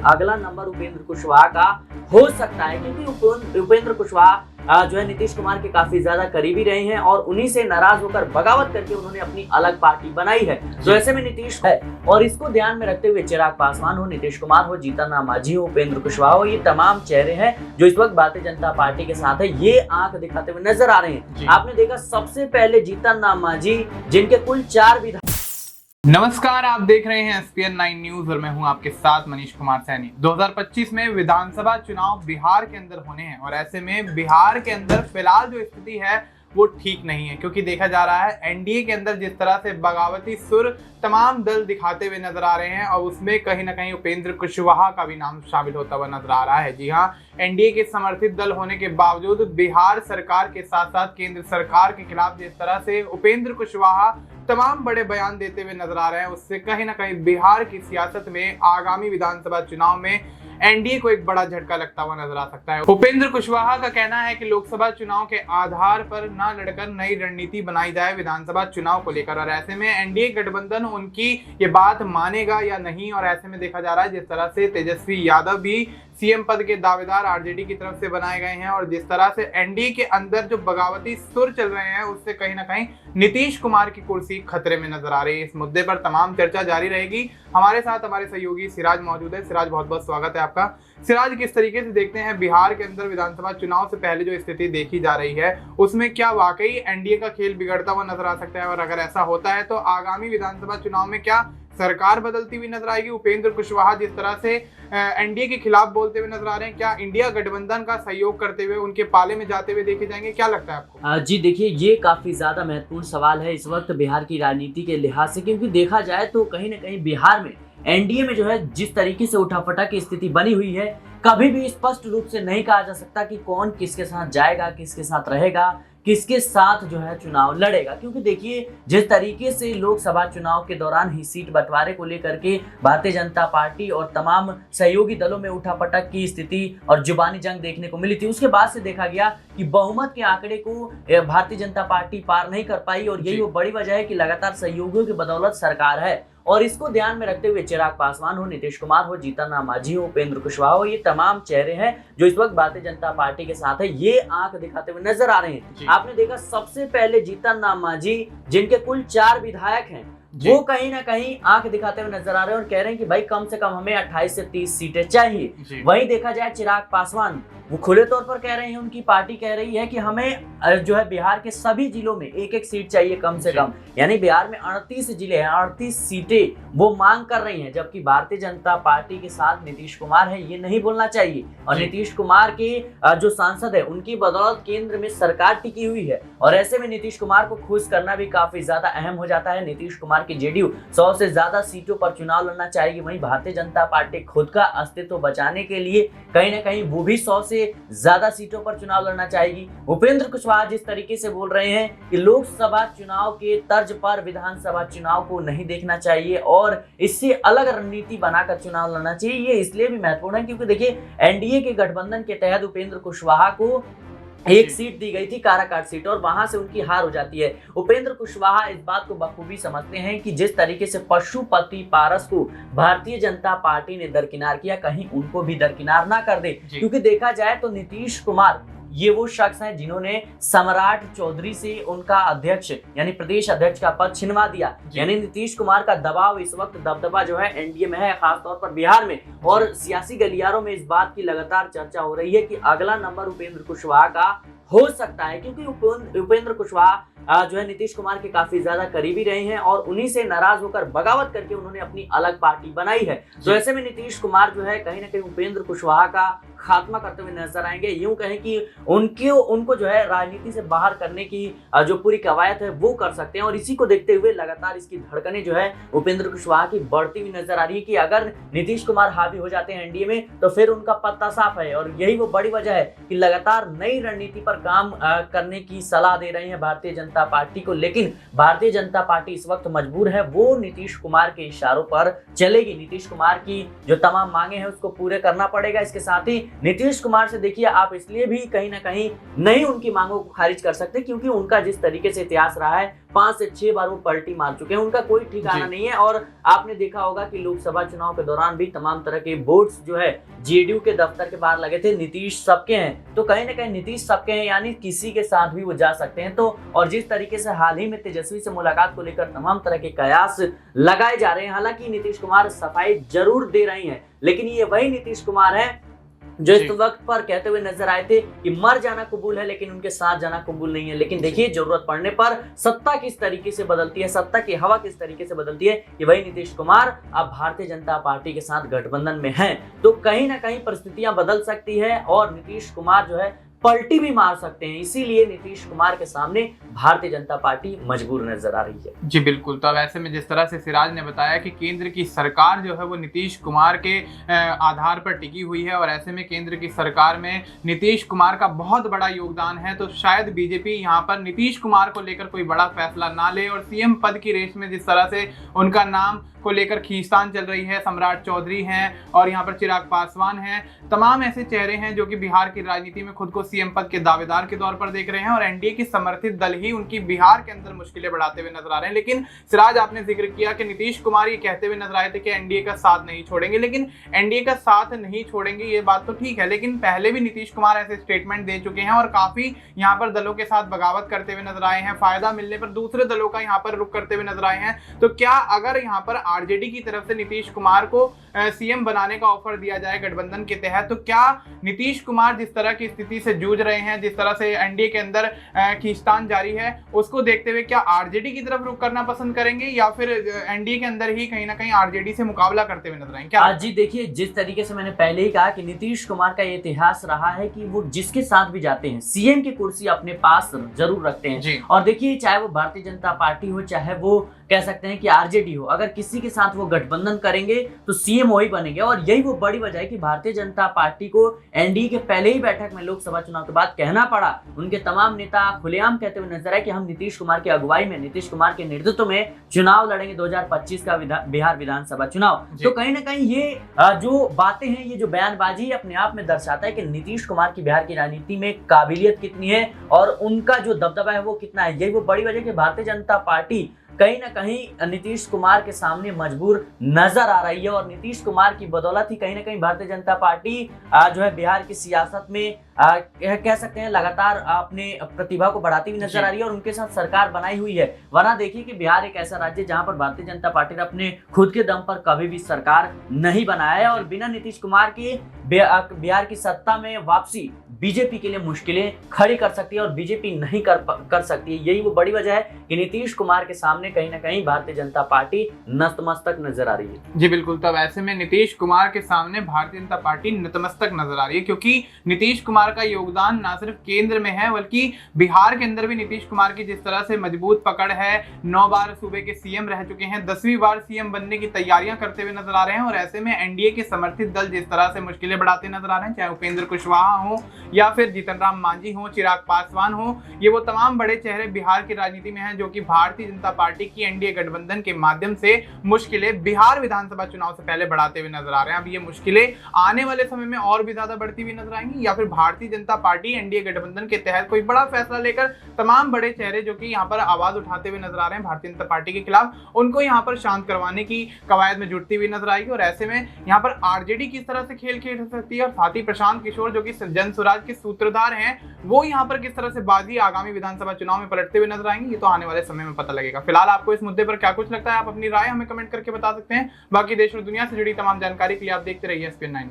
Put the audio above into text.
अगला नंबर उपेंद्र कुशवाहा का हो सकता है, क्योंकि उपेंद्र कुशवाहा जो है नीतीश कुमार के काफी ज्यादा करीबी रहे हैं और उन्हीं से नाराज होकर बगावत करके उन्होंने अपनी अलग पार्टी बनाई है। तो ऐसे में नीतीश है और इसको ध्यान में रखते हुए चिराग पासवान हो, नीतीश कुमार हो, जीतन राम मांझी हो, उपेंद्र कुशवाहा हो, ये तमाम चेहरे हैं जो इस वक्त भारतीय जनता पार्टी के साथ है, ये आंख दिखाते हुए नजर आ रहे हैं। आपने देखा सबसे पहले जीतन राम मांझी, जिनके कुल 4 विधायक। नमस्कार, आप देख रहे हैं SPN 9 न्यूज और मैं हूं आपके साथ मनीष कुमार सैनी। 2025 में विधानसभा चुनाव बिहार के अंदर होने हैं और ऐसे में बिहार के अंदर फिलहाल जो स्थिति है वो ठीक नहीं है, क्योंकि देखा जा रहा है एनडीए के अंदर जिस तरह से बगावती सुर तमाम दल दिखाते हुए नजर आ रहे हैं और उसमें कहीं ना कहीं उपेंद्र कुशवाहा का भी नाम शामिल होता हुआ नजर आ रहा है। जी हाँ, एनडीए के समर्थित दल होने के बावजूद बिहार सरकार के साथ साथ केंद्र सरकार के खिलाफ जिस तरह से उपेंद्र कुशवाहा तमाम बड़े बयान देते हुए नजर आ रहे हैं, उससे कहीं ना कहीं बिहार की सियासत में आगामी विधानसभा चुनाव में एनडीए को एक बड़ा झटका लगता हुआ नजर आ सकता है। उपेंद्र कुशवाहा का कहना है कि लोकसभा चुनाव के आधार पर न लड़कर नई रणनीति बनाई जाए विधानसभा चुनाव को लेकर, और ऐसे में एनडीए गठबंधन उनकी ये बात मानेगा या नहीं। और ऐसे में देखा जा रहा है जिस तरह से तेजस्वी यादव भी सीएम पद के दावेदार आरजेडी की तरफ से बनाए गए हैं और जिस तरह से एनडीए के अंदर जो बगावती सुर चल रहे हैं उससे कहीं ना कहीं नीतीश कुमार की कुर्सी खतरे में नजर आ रही है। इस मुद्दे पर तमाम चर्चा जारी रहेगी। हमारे साथ हमारे सहयोगी सिराज मौजूद है। सिराज, बहुत बहुत स्वागत है आपका। सिराज, किस तरीके से देखते हैं बिहार के अंदर विधानसभा चुनाव से पहले जो स्थिति देखी जा रही है उसमें क्या वाकई एनडीए का खेल बिगड़ता हुआ नजर आ सकता है, और अगर ऐसा होता है तो आगामी विधानसभा चुनाव में क्या सरकार बदलती हुई नजर आएगी? उपेंद्र कुशवाहा जिस तरह से एनडीए के खिलाफ बोलते हुए नजर आ रहे हैं, क्या इंडिया गठबंधन का सहयोग करते हुए उनके पाले में जाते हुए देखे जाएंगे? क्या लगता है आपको? जी देखिए, ये काफी ज्यादा महत्वपूर्ण सवाल है इस वक्त बिहार की राजनीति के लिहाज से, क्योंकि देखा जाए तो कहीं ना कहीं बिहार में एनडीए में जो है जिस तरीके से उठापटक की स्थिति बनी हुई है, कभी भी स्पष्ट रूप से नहीं कहा जा सकता कि कौन किसके साथ जाएगा, किसके साथ रहेगा, किसके साथ जो है चुनाव लड़ेगा। क्योंकि देखिए, जिस तरीके से लोकसभा चुनाव के दौरान ही सीट बंटवारे को लेकर के भारतीय जनता पार्टी और तमाम सहयोगी दलों में उठापटक की स्थिति और जुबानी जंग देखने को मिली थी, उसके बाद से देखा गया कि बहुमत के आंकड़े को भारतीय जनता पार्टी पार नहीं कर पाई और यही वो बड़ी वजह है कि लगातार सहयोगियों की बदौलत सरकार है। और इसको ध्यान में रखते हुए चिराग पासवान हो, नीतीश कुमार हो, जीतन राम मांझी हो, उपेंद्र कुशवाहा हो, ये तमाम चेहरे हैं जो इस वक्त भारतीय जनता पार्टी के साथ है, ये आंख दिखाते हुए नजर आ रहे हैं। आपने देखा सबसे पहले जीतन राम मांझी, जिनके कुल 4 विधायक हैं, वो कहीं ना कहीं आंख दिखाते हुए नजर आ रहे हैं और कह रहे हैं कि भाई कम से कम हमें 28 से 30 सीटें चाहिए। वहीं देखा जाए चिराग पासवान, वो खुले तौर पर कह रहे हैं, उनकी पार्टी कह रही है कि हमें जो है बिहार के सभी जिलों में 1-1 सीट चाहिए कम से कम, यानी बिहार में 38 जिले हैं, 38 सीटें वो मांग कर रही हैं। जबकि भारतीय जनता पार्टी के साथ नीतीश कुमार है, ये नहीं बोलना चाहिए, और नीतीश कुमार के जो सांसद है उनकी बदौलत केंद्र में सरकार टिकी हुई है और ऐसे में नीतीश कुमार को खुश करना भी काफी ज्यादा अहम हो जाता है। नीतीश कुमार की जेडीयू 100 से ज्यादा सीटों पर चुनाव लड़ना चाहेगी, वहीं भारतीय जनता पार्टी खुद का अस्तित्व बचाने के लिए कहीं ना कहीं वो भी 100 से ज्यादा सीटों पर चुनाव लड़ना चाहेगी। उपेंद्र कुशवाहा जिस तरीके से बोल रहे हैं कि लोकसभा चुनाव के तर्ज पर विधानसभा चुनाव को नहीं देखना चाहिए और इससे अलग रणनीति बनाकर चुनाव लड़ना चाहिए, ये इसलिए भी महत्वपूर्ण है क्योंकि देखिए, एनडीए के गठबंधन के तहत उपेंद्र कुशवाहा को एक सीट दी गई थी, काराकाट सीट, और वहां से उनकी हार हो जाती है। उपेंद्र कुशवाहा इस बात को बखूबी समझते हैं कि जिस तरीके से पशुपति पारस को भारतीय जनता पार्टी ने दरकिनार किया, कहीं उनको भी दरकिनार ना कर दे। क्योंकि देखा जाए तो नीतीश कुमार ये वो शख्स हैं जिन्होंने सम्राट चौधरी से उनका अध्यक्ष यानी प्रदेश अध्यक्ष का पद छिनवा दिया, यानी नीतीश कुमार का दबाव इस वक्त दबदबा जो है एनडीए में है, खासतौर पर बिहार में। और सियासी गलियारों में इस बात की लगातार चर्चा हो रही है कि अगला नंबर उपेंद्र कुशवाहा का हो सकता है, क्योंकि उपेंद्र कुशवाहा जो है नीतीश कुमार के काफी ज्यादा करीबी रहे हैं और उन्हीं से नाराज होकर बगावत करके उन्होंने अपनी अलग पार्टी बनाई है। तो ऐसे में नीतीश कुमार जो है कहीं ना कहीं उपेंद्र कुशवाहा का खात्मा करते हुए नजर आएंगे। यूं कहें कि उनको जो है राजनीति से बाहर करने की जो पूरी कवायद है वो कर सकते हैं, और इसी को देखते हुए लगातार इसकी धड़कनें जो है उपेंद्र कुशवाहा की बढ़ती हुई नजर आ रही है कि अगर नीतीश कुमार हावी हो जाते हैं एनडीए में तो फिर उनका पत्ता साफ है। और यही वो बड़ी वजह है कि लगातार नई रणनीति पर काम करने की सलाह दे रहे हैं भारतीय जनता पार्टी को, लेकिन भारतीय जनता पार्टी इस वक्त मजबूर है, वो नीतीश कुमार के इशारों पर चलेगी। नीतीश कुमार की जो तमाम मांगे हैं उसको पूरे करना पड़ेगा। इसके साथ ही नीतीश कुमार से देखिए आप इसलिए भी कहीं ना कहीं नहीं उनकी मांगों को खारिज कर सकते, क्योंकि उनका जिस तरीके से इतिहास रहा है 5 से 6 बार वो पलटी मार चुके हैं, उनका कोई ठिकाना नहीं है। और आपने देखा होगा कि लोकसभा चुनाव के दौरान भी तमाम तरह के बोर्ड्स जो है जेडीयू के दफ्तर के बाहर लगे थे, नीतीश सबके हैं, तो कहीं ना कहीं नीतीश सबके हैं, यानी किसी के साथ भी वो जा सकते हैं। तो और जिस तरीके से हाल ही में तेजस्वी से मुलाकात को लेकर तमाम तरह के कयास लगाए जा रहे हैं, हालांकि नीतीश कुमार सफाई जरूर दे रही हैं, लेकिन ये वही नीतीश कुमार है जो इस वक्त पर कहते हुए नजर आए थे कि मर जाना कबूल है लेकिन उनके साथ जाना कबूल नहीं है। लेकिन देखिए जरूरत पड़ने पर सत्ता किस तरीके से बदलती है, सत्ता की हवा किस तरीके से बदलती है, कि वही नीतीश कुमार अब भारतीय जनता पार्टी के साथ गठबंधन में हैं। तो कहीं ना कहीं परिस्थितियां बदल सकती है और नीतीश कुमार जो है पलटी भी मार सकते हैं, इसीलिए नीतीश कुमार के सामने भारतीय जनता पार्टी मजबूर नजर आ रही है। जी बिल्कुल। तो अब ऐसे में जिस तरह से सिराज ने बताया कि केंद्र की सरकार जो है वो नीतीश कुमार के आधार पर टिकी हुई है और ऐसे में केंद्र की सरकार में नीतीश कुमार का बहुत बड़ा योगदान है, तो शायद बीजेपी यहाँ पर नीतीश कुमार को लेकर कोई बड़ा फैसला ना ले और सीएम पद की रेस में जिस तरह से उनका नाम को लेकर खींचतान चल रही है, सम्राट चौधरी हैं और यहाँ पर चिराग पासवान हैं, तमाम ऐसे चेहरे हैं जो कि बिहार की राजनीति में खुद को सीएम पद के दावेदार के तौर पर देख रहे हैं और एनडीए की समर्थित दल ही उनकी बिहार के अंदर मुश्किलें बढ़ाते हुए नजर आ रहे हैं। लेकिन सिराज आपने जिक्र किया कि नीतीश कुमार ये कहते हुए नजर आए थे कि एनडीए का साथ नहीं छोड़ेंगे, लेकिन एनडीए का साथ नहीं छोड़ेंगे ये बात तो ठीक है, लेकिन पहले भी नीतीश कुमार ऐसे स्टेटमेंट दे चुके हैं और काफी यहाँ पर दलों के साथ बगावत करते हुए नजर आए हैं, फायदा मिलने पर दूसरे दलों का यहाँ पर रुख करते हुए नजर आए हैं। तो क्या अगर यहाँ पर आरजेडी की तरफ से नीतीश कुमार को सीएम बनाने का ऑफर दिया जाए गठबंधन के तहत, तो क्या नीतीश कुमार जिस तरह की स्थिति से जूझ रहे हैं, जिस तरह से एनडीए के अंदर खींचतान जारी है, उसको देखते हुए क्या आरजेडी की तरफ रुख करना पसंद करेंगे या फिर एनडीए के अंदर ही कहीं ना कहीं आरजेडी से मुकाबला करते हुए नजर आएंगे? क्या जी देखिए, जिस तरीके से मैंने पहले ही कहा कि नीतीश कुमार का ये इतिहास रहा है कि वो जिसके साथ भी जाते हैं सीएम की कुर्सी अपने पास जरूर रखते हैं। और देखिए चाहे वो भारतीय जनता पार्टी हो चाहे वो कह सकते हैं कि आरजेडी हो, अगर किसी के साथ वो गठबंधन करेंगे तो सीएम वही बनेंगे। और यही वो बड़ी वजह है कि भारतीय जनता पार्टी को एनडीए के पहले ही बैठक में लोकसभा चुनाव के बाद कहना पड़ा, उनके तमाम नेता खुलेआम कहते हुए नजर आए कि हम नीतीश कुमार की अगुवाई में, नीतीश कुमार के नेतृत्व में चुनाव लड़ेंगे 2025 का बिहार विधानसभा चुनाव। तो कहीं ना कहीं ये जो बातें हैं, ये जो बयानबाजी अपने आप में दर्शाता है कि नीतीश कुमार की बिहार की राजनीति में काबिलियत कितनी है और उनका जो दबदबा है वो कितना है। यही वो बड़ी वजह कि भारतीय जनता पार्टी कहीं ना कहीं नीतीश कुमार के सामने मजबूर नजर आ रही है और नीतीश कुमार की बदौलत ही कहीं ना कहीं भारतीय जनता पार्टी जो है बिहार की सियासत में कह सकते हैं लगातार अपने प्रतिभा को बढ़ाती हुई नजर आ रही है और उनके साथ सरकार बनाई हुई है। वरना देखिए कि बिहार एक ऐसा राज्य जहां पर भारतीय जनता पार्टी ने अपने खुद के दम पर कभी भी सरकार नहीं बनाया है और बिना नीतीश कुमार के बिहार की सत्ता में वापसी बीजेपी के लिए मुश्किलें खड़ी कर सकती है और बीजेपी नहीं कर सकती है। यही वो बड़ी वजह है कि नीतीश कुमार के सामने कहीं ना कहीं भारतीय जनता पार्टी नतमस्तक नजर आ रही है। जी बिल्कुल। तब ऐसे में नीतीश कुमार के सामने भारतीय जनता पार्टी नतमस्तक नजर आ रही है, क्योंकि नीतीश कुमार का योगदान ना सिर्फ केंद्र में है बल्कि बिहार के अंदर भी नीतीश कुमार की जिस तरह से मजबूत पकड़ है, 9 बार सूबे के सीएम रह चुके हैं, 10वीं बार सीएम बनने की तैयारियां करते हुए नजर आ रहे हैं और ऐसे में एनडीए के समर्थित दल जिस तरह से मुश्किलें बढ़ाते नजर आ रहे हैं, चाहे उपेंद्र कुशवाहा हो या फिर जीतन राम मांझी हो, चिराग पासवान हो, ये वो तमाम बड़े चेहरे बिहार की राजनीति में हैं जो कि भारतीय जनता पार्टी की एनडीए गठबंधन के माध्यम से मुश्किलें बिहार विधानसभा चुनाव से पहले बढ़ाते हुए नजर आ रहे हैं। अब ये मुश्किलें आने वाले समय में और भी ज्यादा बढ़ती हुई नजर आएंगी या फिर भारतीय जनता पार्टी एनडीए गठबंधन के तहत कोई बड़ा फैसला लेकर तमाम बड़े चेहरे जो कि यहाँ पर आवाज उठाते हुए नजर आ रहे हैं भारतीय जनता पार्टी के खिलाफ, उनको यहाँ पर शांत करवाने की कवायद में जुटती हुई नजर आएगी। और ऐसे में यहाँ पर आरजेडी किस तरह से खेल खेल सकती है और साथ ही प्रशांत किशोर जो कि जन स्वराज के सूत्रधार हैं, वो यहाँ पर किस तरह से बाजी आगामी विधानसभा चुनाव में पलटते हुए नजर आएंगे, ये तो आने वाले समय में पता लगेगा। फिलहाल आपको इस मुद्दे पर क्या कुछ लगता है, आप अपनी राय हमें कमेंट करके बता सकते हैं। बाकी देश और दुनिया से जुड़ी तमाम जानकारी के लिए आप देखते रहिए SPN9 न्यूज़।